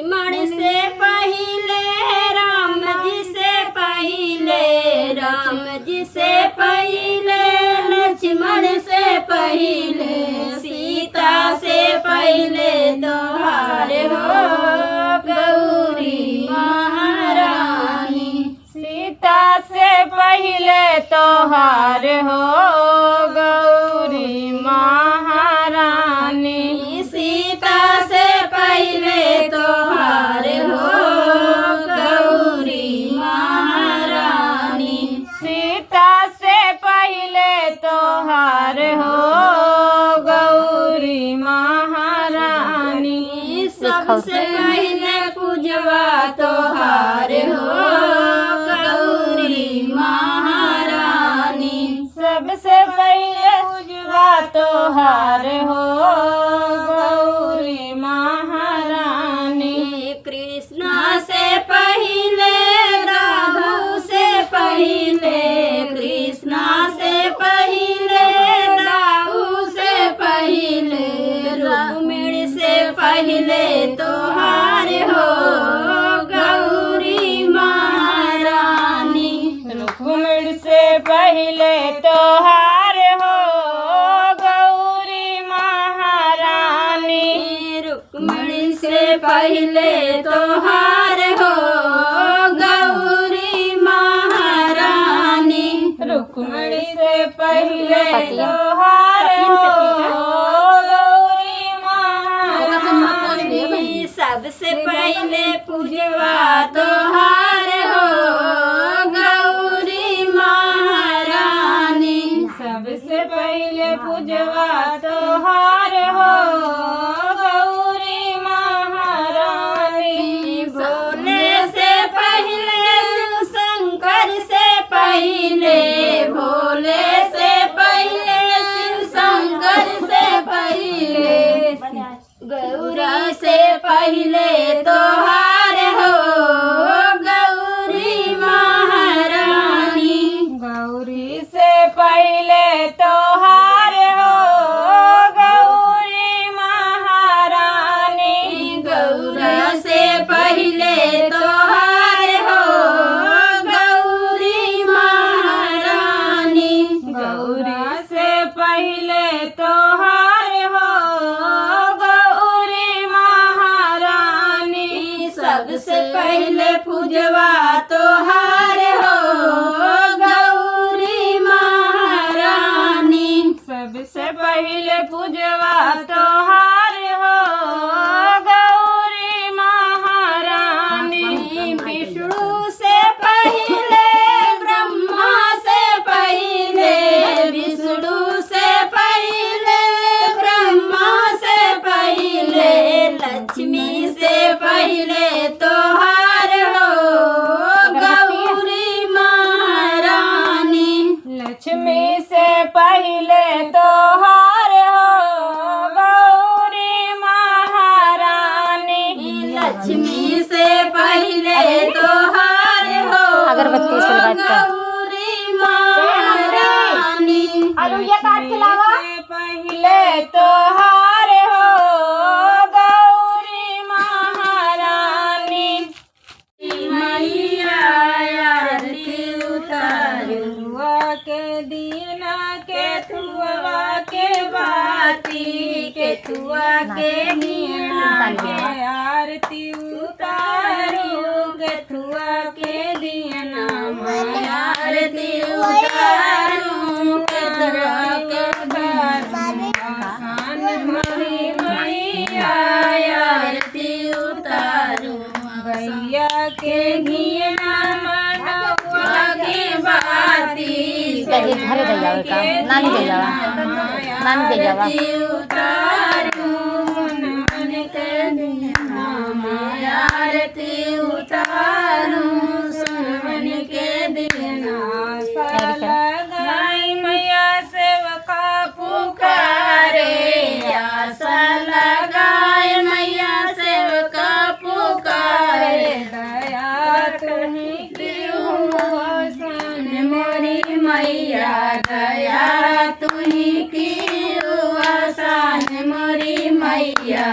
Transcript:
लक्ष्मण से पहले राम जी से पहले, राम जी से पहले लक्ष्मण से पहले, सीता से पहले तोहार हो गौरी महारानी। सीता से पहले तोहार हो गौरी महारानी। सीता से पहले तोहार हो गौरी महारानी। सीता से पहले तोहार हो गौरी महारानी। सबसे पहले पूजवा तोहार हो गौरी महारानी। सबसे पहले पूजवा तोहार हो गौरी महारानी। कृष्णा से पहले राघव से पहले, कृष्णा से पहले राघव से पहले, रुक्मिणी से पहले तोहार हो गौरी महारानी। रुक्मिणी से पहले तोहार हो गौरी महारानी। रुक्मिणी से पहले तोहार हो गौरी महारानी। रुक्मिणी से पहले तोहार हो गौरी महारानी। सबसे पहले पूजवा तोहार हो गौरी महारानी। सबसे पहले पूजवा तोहार हो गौरी महारानी। भोले से पहले शिव शंकर से पहले, भोले से पहले शिव शंकर से पहले, गौरी से पहले तोहार हो गौरी महारानी। गौरी से पहले तोहार हो गौरी महारानी। गौरी से पहले तोहार हो गौरी महारानी। गौरी से पहले तोहार हो गौरी महारानी। सबसे पहले पूजवा तोहार हो गौरी महारानी। सबसे पहले पूजवा तोहार हो गौरी महारानी। विष्णु से पहले ब्रह्मा से पहले, विष्णु से पहले ब्रह्मा से पहले, लक्ष्मी से पहले तोहार हो गौरी महारानी। लक्ष्मी से पहले तोहार हो गौरी महारानी। लक्ष्मी से पहले तोहार हो गौरी महारानी। लक्ष्मी से पहले तोहार हो गौरी महारानी। मैया आरती उतारू के दीना के केथुआ के बाती, केथुआ के दीना के आरती उतारू, केथुआ के दीना मैं आरती उतारू, केथुआ के बाती मरी मैया आरती उतारू। गैया के घिना मनवा के बाती, घरे जाओ का नानी दे जावा नानी दे जावा उतारू मन के दीना मैं आरती उतारू, मन के दीना लगाई मैया सेवका पुकारे। आशा लगाए मैया सेवका पुकारे। दया तुम्हें क्यों सन मोरी मैया दया तुही की आसान मोरी मैया।